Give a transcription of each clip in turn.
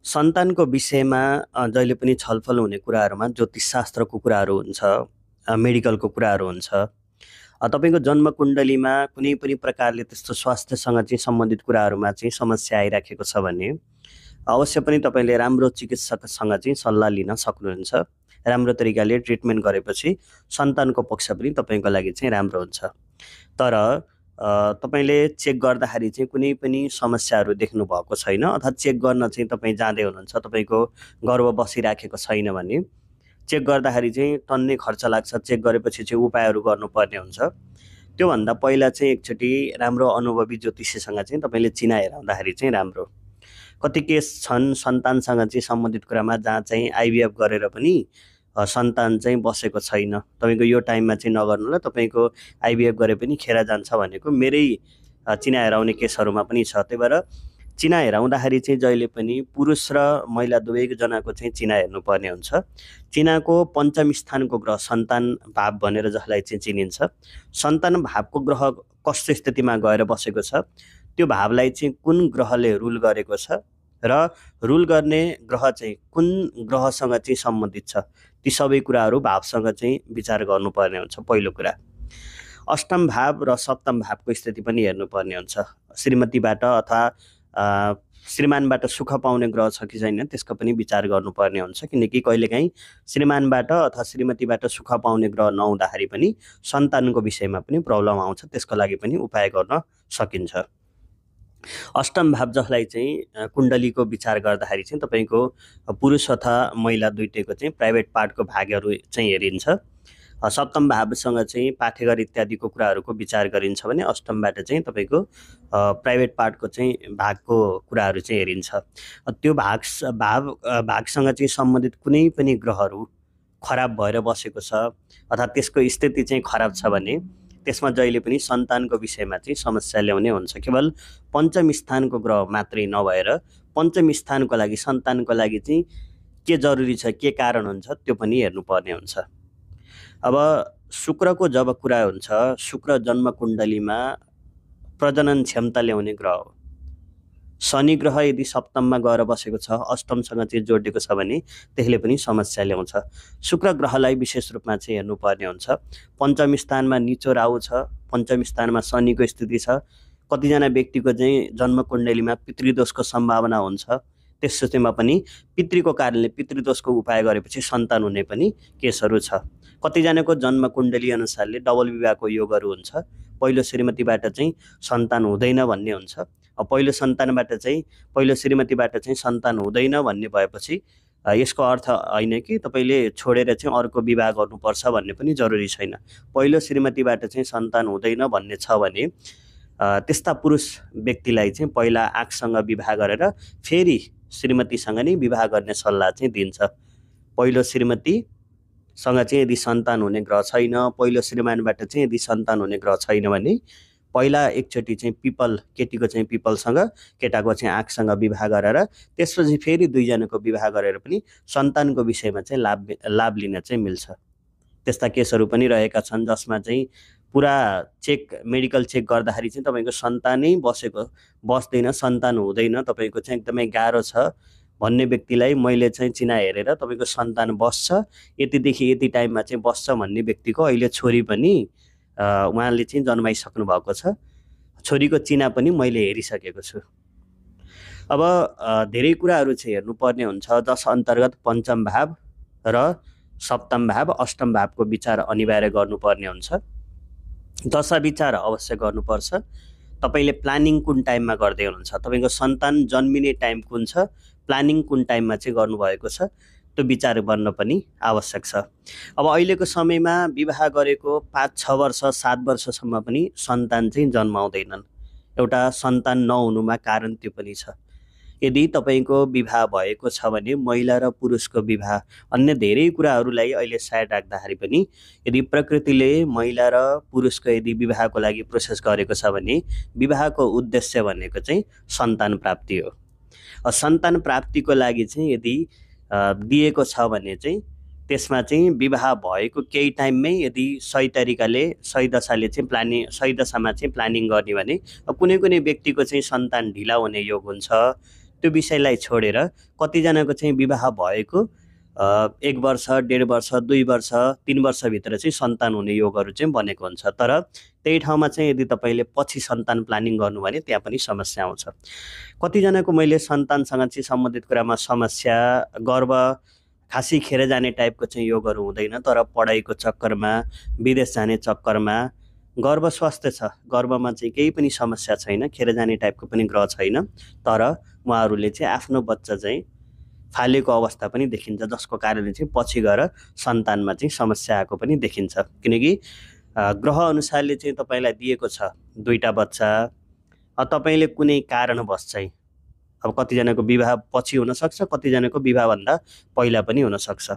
सन्तानको विषयमा जहिले पनि छलफल हुने कुराहरूमा ज्योतिषशास्त्रको कुराहरू हुन्छ, मेडिकलको कुराहरू हुन्छ। तपाईँको जन्मकुण्डलीमा कुनै पनि प्रकारले त्यस्तो स्वास्थ्यसँग चाहिँ सम्बन्धित कुराहरूमा चाहिँ समस्या आइराखेको छ भने अवश्य पनि तपाईँले राम्रो चिकित्सकसँग चाहिँ सल्लाह लिन सक्नुहुन्छ। राम्रो तरिकाले ट्रिटमेन्ट गरेपछि सन्तानको पक्ष पनि तपाईँको लागि चाहिँ राम्रो हुन्छ। तर तपाईँले चेक गर्दाखेरि चाहिँ कुनै पनि समस्याहरू देख्नु भएको छैन अथवा चेक गर्न चाहिँ तपाईँ जाँदै हुनुहुन्छ, तपाईँको गर्भ बसिराखेको छैन भने चेक गर्दाखेरि चाहिँ टन्नै खर्च लाग्छ। चेक गरेपछि चाहिँ उपायहरू गर्नुपर्ने हुन्छ। त्योभन्दा पहिला चाहिँ एकचोटि राम्रो अनुभवी ज्योतिषीसँग चाहिँ तपाईँले चिनाएर आउँदाखेरि चाहिँ राम्रो। कति केस छन् सन्तानसँग चाहिँ सम्बन्धित कुरामा जहाँ चाहिँ आइभीएफ गरेर पनि सन्तान चाहिँ बसेको छैन। तपाईँको यो टाइममा चाहिँ नगर्नु ल, तपाईँको आइभीएफ गरे पनि खेर जान्छ भनेको मेरै चिनाएर आउने केसहरूमा पनि छ। त्यही भएर चिना हेराउँदाखेरि चाहिँ जहिले पनि पुरुष र महिला दुवैजनाको चाहिँ चिना हेर्नुपर्ने हुन्छ। चिनाको पञ्चम स्थानको ग्रह सन्तान भाव भनेर जसलाई चाहिँ चिनिन्छ, सन्तान भावको ग्रह कस्तो स्थितिमा गएर बसेको छ, त्यो भावलाई चाहिँ कुन ग्रहले रुल गरेको छ र रुल गर्ने ग्रह चाहिँ कुन ग्रहसँग चाहिँ सम्बन्धित छ, ती सबै कुराहरू भावसँग चाहिँ विचार गर्नुपर्ने हुन्छ। पहिलो कुरा अष्टम भाव र सप्तम भावको स्थिति पनि हेर्नुपर्ने हुन्छ। श्रीमतीबाट अथवा श्रीमानबाट सुख पाउने ग्रह छ कि छैन त्यसको पनि विचार गर्नुपर्ने हुन्छ। किनकि कहिलेकाहीँ श्रीमानबाट अथवा श्रीमतीबाट सुख पाउने ग्रह नहुँदाखेरि पनि सन्तानको विषयमा पनि प्रब्लम आउँछ। त्यसको लागि पनि उपाय गर्न सकिन्छ। अष्टम भाव जसलाई चाहिँ कुण्डलीको विचार गर्दाखेरि चाहिँ तपाईँको पुरुष अथवा महिला दुइटैको चाहिँ प्राइभेट पार्टको भागहरू चाहिँ हेरिन्छ। सप्तम भावसँग चाहिँ पाठेघर इत्यादिको कुराहरूको विचार गरिन्छ भने अष्टमबाट चाहिँ तपाईँको प्राइभेट पार्टको चाहिँ भागको कुराहरू चाहिँ हेरिन्छ। त्यो भागसँग चाहिँ सम्बन्धित कुनै पनि ग्रहहरू खराब भएर बसेको छ अथवा त्यसको स्थिति चाहिँ खराब छ भने त्यसमा जहिले पनि सन्तानको विषयमा चाहिँ समस्या ल्याउने हुन्छ। केवल पञ्चम स्थानको ग्रह मात्रै नभएर पञ्चम स्थानको लागि सन्तानको लागि चाहिँ के जरुरी छ, के कारण हुन्छ त्यो पनि हेर्नुपर्ने हुन्छ। अब शुक्रको जब कुरा हुन्छ, शुक्र जन्म कुण्डलीमा प्रजनन क्षमता ल्याउने ग्रह हो। शनि ग्रह यदि सप्तममा गएर बसेको छ, अष्टमसँग चाहिँ जोडिएको छ भने त्यसले पनि समस्या ल्याउँछ। शुक्र ग्रहलाई विशेष रूपमा चाहिँ हेर्नुपर्ने हुन्छ। पञ्चम स्थानमा निचो राहु छ, पञ्चम स्थानमा शनिको स्थिति छ। कतिजना व्यक्तिको चाहिँ जन्म कुण्डलीमा पितृदोषको सम्भावना हुन्छ। त्यस स्थितिमा पनि पितृको कारणले पितृदोषको उपाय गरेपछि सन्तान हुने पनि केसहरू छ। कतिजनाको जन्म कुण्डली अनुसारले डबल विवाहको योगहरू हुन्छ। पहिलो श्रीमतीबाट चाहिँ सन्तान हुँदैन भन्ने हुन्छ। पहिलो श्रीमतीबाट चाहिँ सन्तान हुँदैन भन्ने भएपछि यसको अर्थ होइन कि तपाईँले छोडेर चाहिँ अर्को विवाह गर्नुपर्छ भन्ने पनि जरुरी छैन। पहिलो श्रीमतीबाट चाहिँ सन्तान हुँदैन भन्ने छ भने त्यस्ता पुरुष व्यक्तिलाई चाहिँ पहिला आँखसँग विवाह गरेर फेरि श्रीमतीसँग नै विवाह गर्ने सल्लाह चाहिँ दिन्छ। पहिलो श्रीमतीसँग चाहिँ यदि सन्तान हुने ग्रह छैन, पहिलो श्रीमानबाट चाहिँ यदि सन्तान हुने ग्रह छैन भने पहिला एकचोटि चाहिँ केटीको चाहिँ पिपलसँग, केटाको चाहिँ आँखसँग विवाह गरेर त्यसपछि फेरि दुईजनाको विवाह गरेर पनि सन्तानको विषयमा चाहिँ लाभ लिन चाहिँ मिल्छ। त्यस्ता केसहरू पनि रहेका छन् जसमा चाहिँ पुरा मेडिकल चेक गर्दाखेरि चाहिँ तपाईँको सन्तानै बस्दैन, सन्तान हुँदैन, तपाईँको चाहिँ एकदमै गाह्रो छ भन्ने व्यक्तिलाई मैले चाहिँ चिना हेरेर तपाईँको सन्तान बस्छ, यतिदेखि यति टाइममा चाहिँ बस्छ भन्ने व्यक्तिको अहिले छोरी पनि उहाँले चाहिँ जन्माइसक्नु भएको छ। छोरीको चिना पनि मैले हेरिसकेको छु। अब धेरै कुराहरू चाहिँ हेर्नुपर्ने हुन्छ जस अन्तर्गत पञ्चम भाव र सप्तम भाव, अष्टम भावको विचार अनिवार्य गर्नुपर्ने हुन्छ। दशा विचार अवश्य गर्नुपर्छ। तपाईँले प्लानिङ कुन टाइममा गर्दै हुनुहुन्छ, तपाईँको सन्तान जन्मिने टाइम कुन छ, प्लानिङ कुन टाइममा चाहिँ गर्नुभएको छ, त्यो विचार गर्न पनि आवश्यक छ। अब अहिलेको समयमा विवाह गरेको 5-6 वर्ष 7 वर्षसम्म पनि सन्तान चाहिँ जन्माउँदैनन्। एउटा सन्तान नहुनुमा कारण त्यो पनि छ। यदि तपाईँको विवाह भएको छ भने महिला र पुरुषको विवाह अन्य धेरै कुराहरूलाई अहिले साइड राख्दाखेरि पनि यदि प्रकृतिले महिला र पुरुषको यदि विवाहको लागि प्रोसेस गरेको छ भने विवाहको उद्देश्य भनेको चाहिँ सन्तान प्राप्ति हो। सन्तान प्राप्तिको लागि चाहिँ यदि दिएको छ भने चाहिँ त्यसमा चाहिँ विवाह भएको केही टाइममै यदि सही तरिकाले सही दशामा चाहिँ प्लानिङ गर्ने भने कुनै कुनै व्यक्तिको चाहिँ सन्तान ढिला हुने योग हुन्छ। त्यो विषयलाई छोडेर कतिजनाको चाहिँ विवाह भएको 1 वर्ष 1.5 वर्ष 2 वर्ष 3 वर्षभित्र चाहिँ सन्तान हुने योगहरू चाहिँ बनेको हुन्छ। तर त्यही ठाउँमा चाहिँ यदि तपाईँले पछि सन्तान प्लानिङ गर्नु भने त्यहाँ पनि समस्या आउँछ। कतिजनाको मैले सन्तानसँग चाहिँ सम्बन्धित कुरामा समस्या, गर्भ खासी खेर जाने टाइपको चाहिँ योगहरू हुँदैन, तर पढाइको चक्करमा, विदेश जाने चक्करमा गर्भ स्वास्थ्य छ, गर्भमा चाहिँ केही पनि समस्या छैन, खेर जाने टाइपको पनि ग्रह छैन, तर उहाँहरूले चाहिँ आफ्नो बच्चा चाहिँ फालेको अवस्था पनि देखिन्छ, जसको कारणले चाहिँ पछि गएर सन्तानमा चाहिँ समस्या आएको पनि देखिन्छ। किनकि ग्रह अनुसारले चाहिँ तपाईँलाई दिएको छ 2टा बच्चा, तपाईँले कुनै कारणवश चाहिँ अब कतिजनाको विवाह पछि हुनसक्छ, कतिजनाको विवाहभन्दा पहिला पनि हुनसक्छ।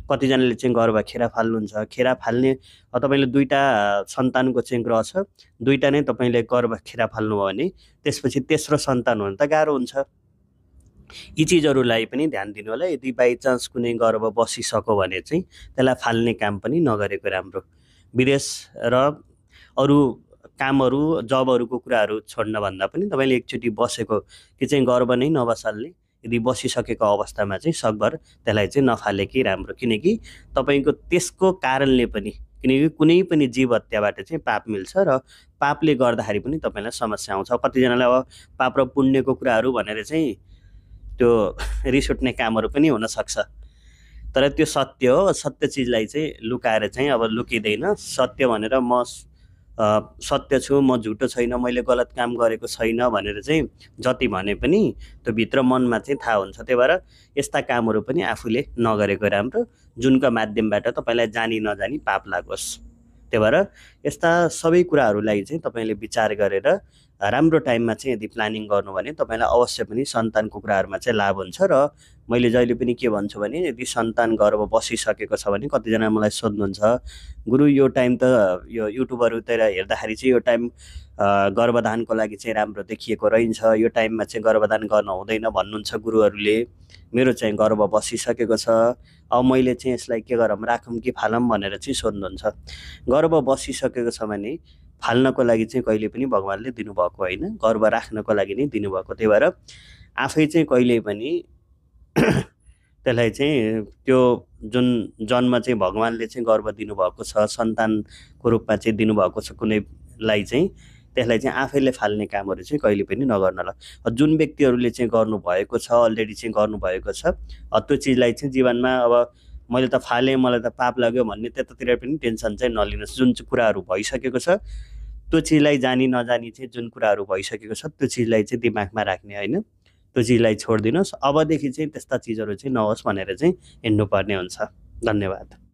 कतिजनाले चाहिँ गर्भ खेरा फाल्नुहुन्छ, खेरा फाल्ने तपाईँले 2टा सन्तानको चाहिँ ग्रह छ, 2टा नै तपाईँले गर्भ खेरा फाल्नुभयो भने त्यसपछि तेस्रो सन्तान हुन त गाह्रो हुन्छ। यी चिजहरूलाई पनि ध्यान दिनु होला। यदि बाइचान्स कुनै गर्भ बसिसक्यो भने चाहिँ त्यसलाई फाल्ने काम पनि नगरेको राम्रो। विदेश र अरू कामहरू, जबहरूको कुराहरू छोड्न भन्दा पनि तपाईँले एकचोटि बसेको कि चाहिँ गर्भ नै नबसाल्ने, यदि बसिसकेको अवस्थामा चाहिँ सकभर त्यसलाई चाहिँ नफालेकै राम्रो। किनकि तपाईँको त्यसको कारणले पनि, किनकि कुनै पनि जीव हत्याबाट चाहिँ पाप मिल्छ र पापले गर्दाखेरि पनि तपाईँलाई समस्या आउँछ। कतिजनालाई अब पाप र पुण्यको कुराहरू भनेर चाहिँ त्यो रिस उठ्ने कामहरू पनि हुनसक्छ, तर त्यो सत्य हो। सत्य चिजलाई चाहिँ लुकाएर चाहिँ अब लुकिँदैन। सत्य भनेर म सत्य छु, म झुटो छैन, मैले गलत काम गरेको छैन भनेर चाहिँ जति भने पनि त्यो भित्र मनमा चाहिँ थाहा हुन्छ। त्यही भएर यस्ता कामहरू पनि आफूले नगरेको राम्रो, जुनका माध्यमबाट तपाईँलाई जानी नजानी पाप लागोस्। त्यही भएर यस्ता सबै कुराहरूलाई चाहिँ तपाईँले विचार गरेर राम्रो टाइममा चाहिँ यदि प्लानिङ गर्नु भने तपाईँलाई अवश्य पनि सन्तानको कुराहरूमा चाहिँ लाभ हुन्छ। र मैले जहिले पनि के भन्छु भने यदि सन्तान गर्भ बसिसकेको छ भने कतिजना मलाई सोध्नुहुन्छ, गुरु यो टाइम त यो युट्युबहरूतिर हेर्दाखेरि चाहिँ यो टाइम गर्भधानको लागि चाहिँ राम्रो देखिएको रहन्छ, यो टाइममा चाहिँ गर्भधान गर्न हुँदैन भन्नुहुन्छ गुरुहरूले। मेरो चाहिँ गर्भ बसिसकेको छ, अब मैले चाहिँ यसलाई के गरौँ, राखौँ कि फालौँ भनेर चाहिँ सोध्नुहुन्छ। गर्भ बसिसकेको छ भने फाल्नको लागि चाहिँ कहिले पनि भगवान्ले दिनुभएको होइन, गर्भ राख्नको लागि नै दिनुभएको। त्यही भएर आफै चाहिँ कहिले पनि त्यसलाई चाहिँ त्यो जुन जन्म चाहिँ भगवान्ले चाहिँ गर्भ दिनुभएको छ, सन्तानको रूपमा चाहिँ दिनुभएको छ कुनैलाई चाहिँ, त्यसलाई चाहिँ आफैले फाल्ने कामहरू चाहिँ कहिले पनि नगर्न होला। जुन व्यक्तिहरूले चाहिँ गर्नुभएको छ, अलरेडी चाहिँ गर्नुभएको छ, त्यो चिजलाई चाहिँ जीवनमा अब मैले त फालेँ, मलाई त पाप लाग्यो भन्ने त्यतातिर पनि टेन्सन चाहिँ नलिनुहोस्। जुन चाहिँ कुराहरू भइसकेको छ त्यो चिजलाई जानी नजानी चाहिँ जुन कुराहरू भइसकेको छ त्यो चिजलाई चाहिँ दिमागमा राख्ने होइन, त्यो चिजलाई छोडिदिनुहोस्। अबदेखि चाहिँ त्यस्ता चिजहरू चाहिँ नहोस् भनेर चाहिँ हिँड्नुपर्ने हुन्छ। धन्यवाद।